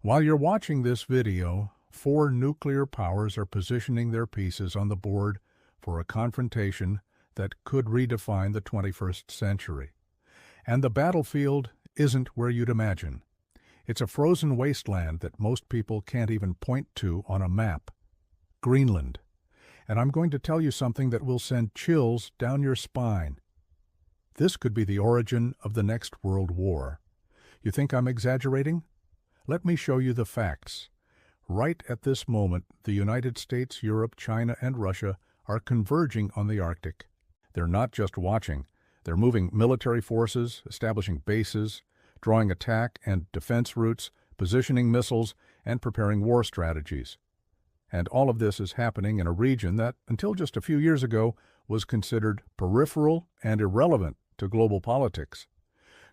While you're watching this video, 4 nuclear powers are positioning their pieces on the board for a confrontation that could redefine the 21st century. And the battlefield isn't where you'd imagine. It's a frozen wasteland that most people can't even point to on a map. Greenland. And I'm going to tell you something that will send chills down your spine. This could be the origin of the next World War. You think I'm exaggerating? Let me show you the facts. Right at this moment, the United States, Europe, China, and Russia are converging on the Arctic. They're not just watching. They're moving military forces, establishing bases, drawing attack and defense routes, positioning missiles, and preparing war strategies. And all of this is happening in a region that, until just a few years ago, was considered peripheral and irrelevant to global politics.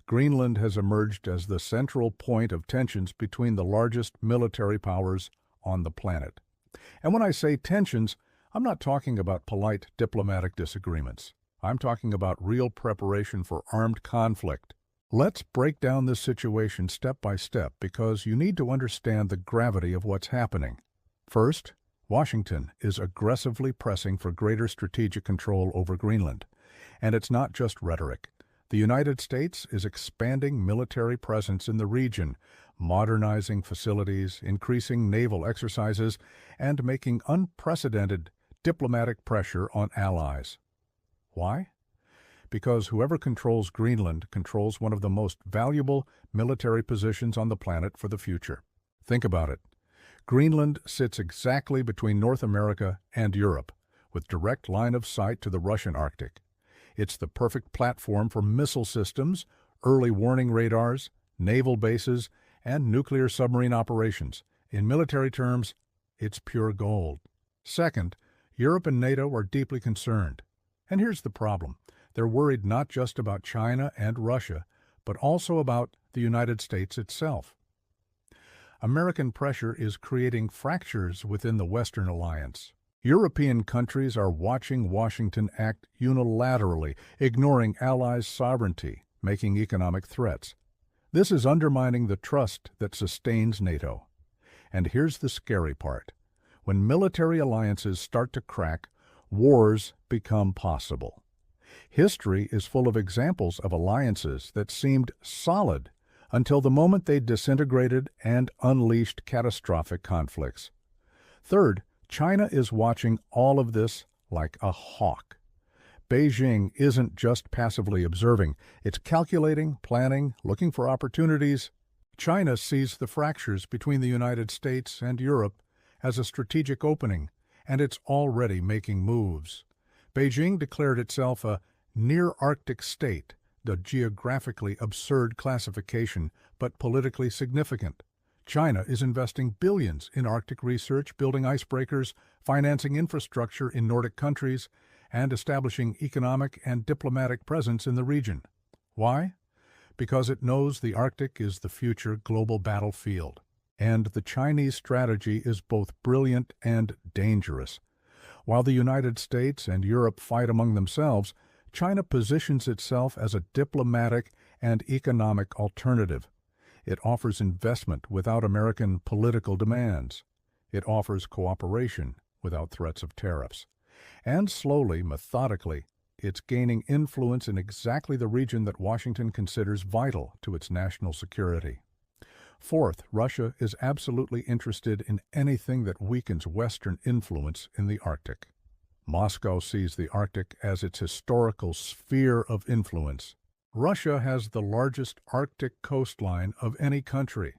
Greenland has emerged as the central point of tensions between the largest military powers on the planet. And when I say tensions, I'm not talking about polite diplomatic disagreements. I'm talking about real preparation for armed conflict. Let's break down this situation step by step because you need to understand the gravity of what's happening. First, Washington is aggressively pressing for greater strategic control over Greenland. And it's not just rhetoric. The United States is expanding military presence in the region, modernizing facilities, increasing naval exercises, and making unprecedented diplomatic pressure on allies. Why? Because whoever controls Greenland controls one of the most valuable military positions on the planet for the future. Think about it. Greenland sits exactly between North America and Europe, with direct line of sight to the Russian Arctic. It's the perfect platform for missile systems, early warning radars, naval bases, and nuclear submarine operations. In military terms, it's pure gold. Second, Europe and NATO are deeply concerned. And here's the problem. They're worried not just about China and Russia, but also about the United States itself. American pressure is creating fractures within the Western alliance. European countries are watching Washington act unilaterally, ignoring allies' sovereignty, making economic threats. This is undermining the trust that sustains NATO. And here's the scary part. When military alliances start to crack, wars become possible. History is full of examples of alliances that seemed solid until the moment they disintegrated and unleashed catastrophic conflicts. Third, China is watching all of this like a hawk. Beijing isn't just passively observing, it's calculating, planning, looking for opportunities. China sees the fractures between the United States and Europe as a strategic opening, and it's already making moves. Beijing declared itself a near-Arctic state, the geographically absurd classification, but politically significant. China is investing billions in Arctic research, building icebreakers, financing infrastructure in Nordic countries, and establishing economic and diplomatic presence in the region. Why? Because it knows the Arctic is the future global battlefield. And the Chinese strategy is both brilliant and dangerous. While the United States and Europe fight among themselves, China positions itself as a diplomatic and economic alternative. It offers investment without American political demands. It offers cooperation without threats of tariffs. And slowly, methodically, it's gaining influence in exactly the region that Washington considers vital to its national security. Fourth, Russia is absolutely interested in anything that weakens Western influence in the Arctic. Moscow sees the Arctic as its historical sphere of influence. Russia has the largest Arctic coastline of any country.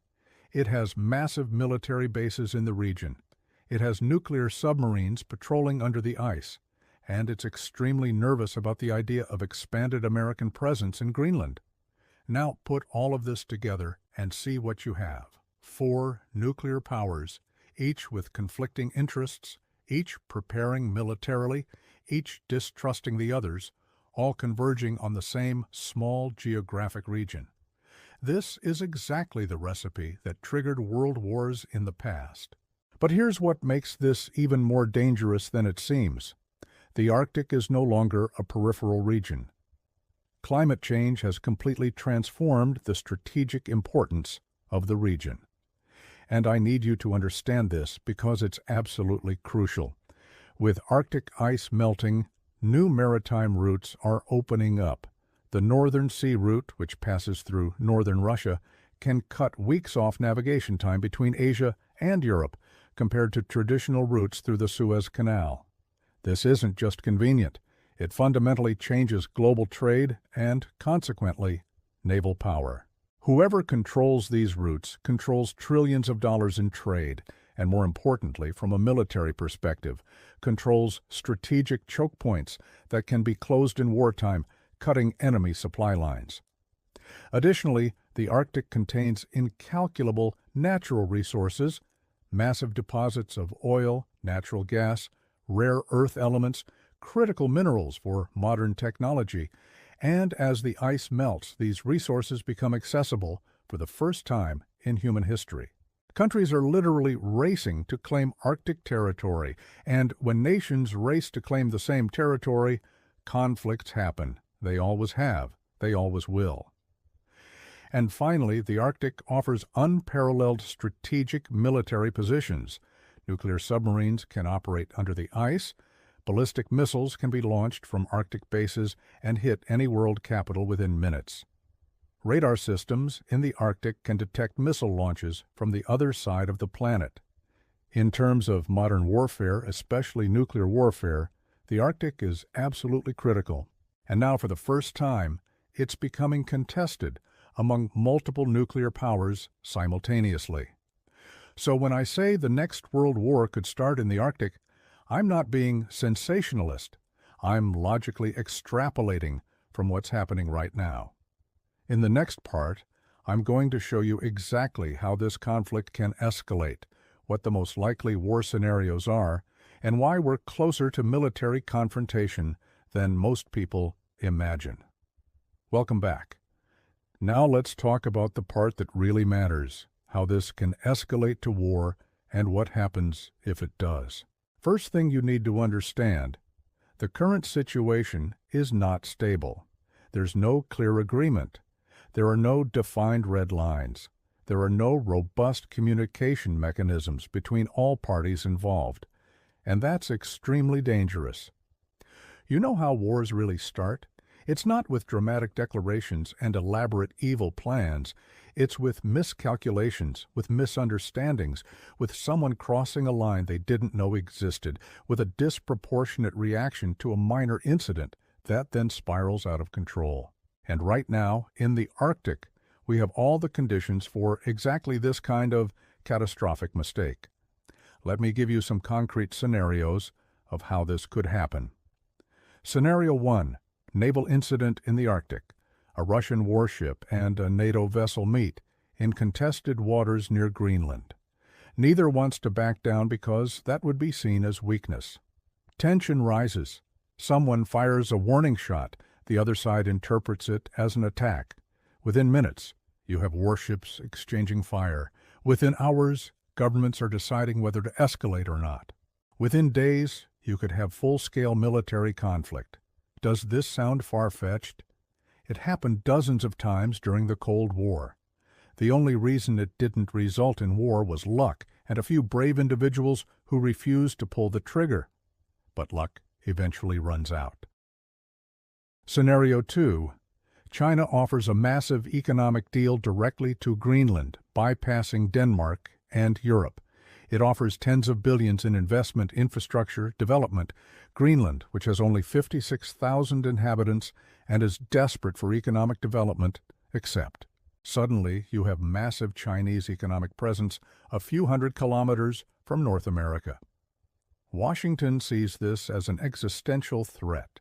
It has massive military bases in the region. It has nuclear submarines patrolling under the ice. And it's extremely nervous about the idea of expanded American presence in Greenland. Now put all of this together and see what you have. 4 nuclear powers, each with conflicting interests, each preparing militarily, each distrusting the others, all converging on the same small geographic region. This is exactly the recipe that triggered world wars in the past. But here's what makes this even more dangerous than it seems. The Arctic is no longer a peripheral region. Climate change has completely transformed the strategic importance of the region. And I need you to understand this because it's absolutely crucial. With Arctic ice melting, new maritime routes are opening up. The Northern Sea Route, which passes through northern Russia, can cut weeks off navigation time between Asia and Europe compared to traditional routes through the Suez Canal. This isn't just convenient. It fundamentally changes global trade and, consequently, naval power. Whoever controls these routes controls trillions of dollars in trade, and more importantly, from a military perspective, controls strategic choke points that can be closed in wartime, cutting enemy supply lines. Additionally, the Arctic contains incalculable natural resources, massive deposits of oil, natural gas, rare earth elements, critical minerals for modern technology, and as the ice melts, these resources become accessible for the first time in human history. Countries are literally racing to claim Arctic territory, and when nations race to claim the same territory, conflicts happen. They always have. They always will. And finally, the Arctic offers unparalleled strategic military positions. Nuclear submarines can operate under the ice. Ballistic missiles can be launched from Arctic bases and hit any world capital within minutes. Radar systems in the Arctic can detect missile launches from the other side of the planet. In terms of modern warfare, especially nuclear warfare, the Arctic is absolutely critical. And now, for the first time, it's becoming contested among multiple nuclear powers simultaneously. So when I say the next World War could start in the Arctic, I'm not being sensationalist. I'm logically extrapolating from what's happening right now. In the next part, I'm going to show you exactly how this conflict can escalate, what the most likely war scenarios are, and why we're closer to military confrontation than most people imagine. Welcome back. Now let's talk about the part that really matters, how this can escalate to war and what happens if it does. First thing you need to understand, the current situation is not stable. There's no clear agreement. There are no defined red lines. There are no robust communication mechanisms between all parties involved. And that's extremely dangerous. You know how wars really start? It's not with dramatic declarations and elaborate evil plans. It's with miscalculations, with misunderstandings, with someone crossing a line they didn't know existed, with a disproportionate reaction to a minor incident that then spirals out of control. And right now, in the Arctic, we have all the conditions for exactly this kind of catastrophic mistake. Let me give you some concrete scenarios of how this could happen. Scenario 1. Naval incident in the Arctic. A Russian warship and a NATO vessel meet in contested waters near Greenland. Neither wants to back down because that would be seen as weakness. Tension rises. Someone fires a warning shot. The other side interprets it as an attack. Within minutes, you have warships exchanging fire. Within hours, governments are deciding whether to escalate or not. Within days, you could have full-scale military conflict. Does this sound far-fetched? It happened dozens of times during the Cold War. The only reason it didn't result in war was luck and a few brave individuals who refused to pull the trigger. But luck eventually runs out. Scenario 2. China offers a massive economic deal directly to Greenland, bypassing Denmark and Europe. It offers tens of billions in investment, infrastructure, development. Greenland, which has only 56,000 inhabitants and is desperate for economic development, accept. Suddenly, you have massive Chinese economic presence a few hundred kilometers from North America. Washington sees this as an existential threat.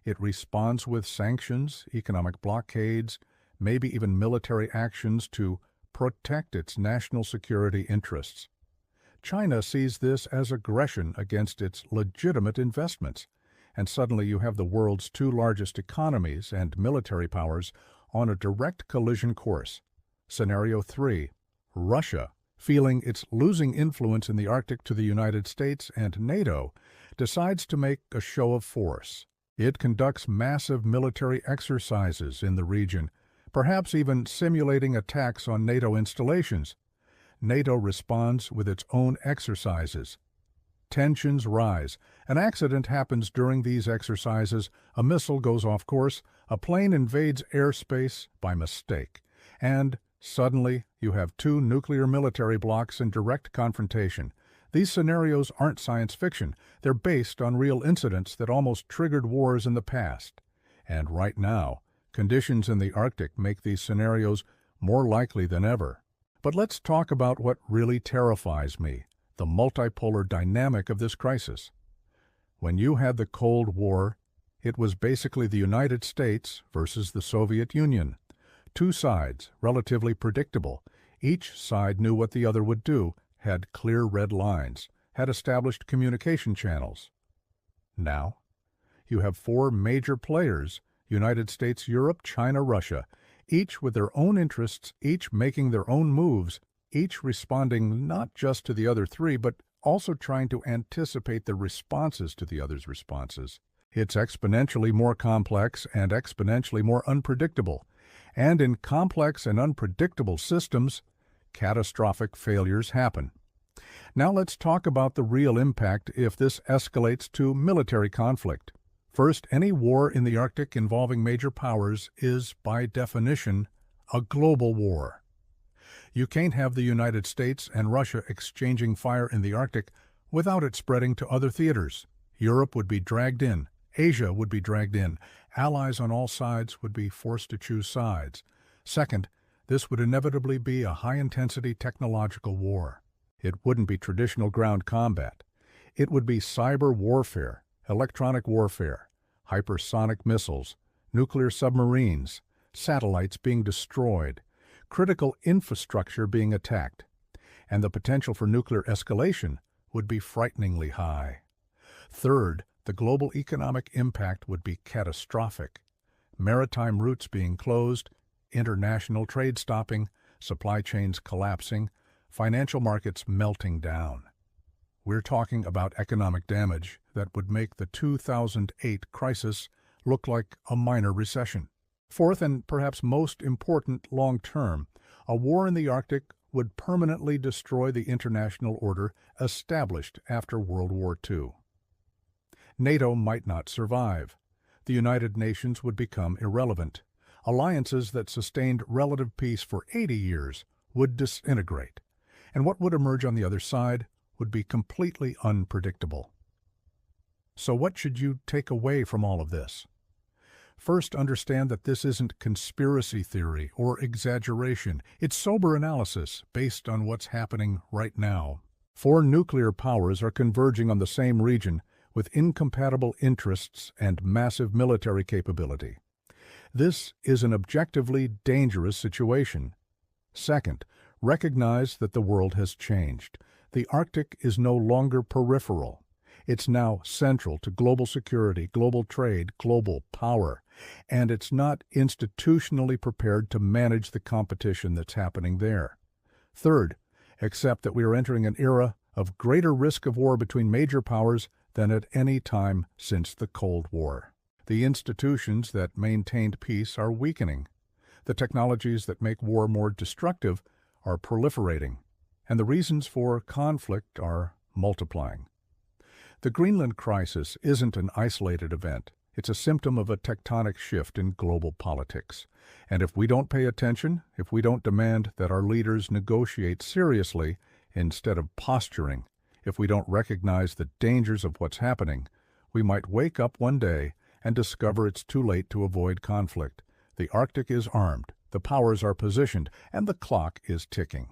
It responds with sanctions, economic blockades, maybe even military actions to protect its national security interests. China sees this as aggression against its legitimate investments, and suddenly you have the world's two largest economies and military powers on a direct collision course. Scenario 3. Russia, feeling it's losing influence in the Arctic to the United States and NATO, decides to make a show of force. It conducts massive military exercises in the region, perhaps even simulating attacks on NATO installations. NATO responds with its own exercises. Tensions rise. An accident happens during these exercises, a missile goes off course, a plane invades airspace by mistake, and suddenly you have two nuclear military blocs in direct confrontation. These scenarios aren't science fiction. They're based on real incidents that almost triggered wars in the past. And right now, conditions in the Arctic make these scenarios more likely than ever. But let's talk about what really terrifies me, the multipolar dynamic of this crisis. When you had the Cold War, it was basically the United States versus the Soviet Union. Two sides, relatively predictable. Each side knew what the other would do, had clear red lines, had established communication channels. Now, you have four major players, United States, Europe, China, Russia, each with their own interests, each making their own moves, each responding not just to the other three, but also trying to anticipate the responses to the other's responses. It's exponentially more complex and exponentially more unpredictable. And in complex and unpredictable systems, catastrophic failures happen. Now let's talk about the real impact if this escalates to military conflict. First, any war in the Arctic involving major powers is, by definition, a global war. You can't have the United States and Russia exchanging fire in the Arctic without it spreading to other theaters. Europe would be dragged in. Asia would be dragged in. Allies on all sides would be forced to choose sides. Second, this would inevitably be a high-intensity technological war. It wouldn't be traditional ground combat. It would be cyber warfare, electronic warfare, hypersonic missiles, nuclear submarines, satellites being destroyed, critical infrastructure being attacked, and the potential for nuclear escalation would be frighteningly high. Third, the global economic impact would be catastrophic. Maritime routes being closed, international trade stopping, supply chains collapsing, financial markets melting down. We're talking about economic damage that would make the 2008 crisis look like a minor recession. Fourth, and perhaps most important long-term, a war in the Arctic would permanently destroy the international order established after World War II. NATO might not survive. The United Nations would become irrelevant. Alliances that sustained relative peace for 80 years would disintegrate. And what would emerge on the other side would be completely unpredictable. So what should you take away from all of this? First, understand that this isn't conspiracy theory or exaggeration. It's sober analysis based on what's happening right now. Four nuclear powers are converging on the same region with incompatible interests and massive military capability. This is an objectively dangerous situation. Second, recognize that the world has changed. The Arctic is no longer peripheral. It's now central to global security, global trade, global power, and it's not institutionally prepared to manage the competition that's happening there. Third, accept that we are entering an era of greater risk of war between major powers than at any time since the Cold War. The institutions that maintained peace are weakening. The technologies that make war more destructive are proliferating, and the reasons for conflict are multiplying. The Greenland crisis isn't an isolated event. It's a symptom of a tectonic shift in global politics. And if we don't pay attention, if we don't demand that our leaders negotiate seriously instead of posturing, if we don't recognize the dangers of what's happening, we might wake up one day and discover it's too late to avoid conflict. The Arctic is armed, the powers are positioned, and the clock is ticking.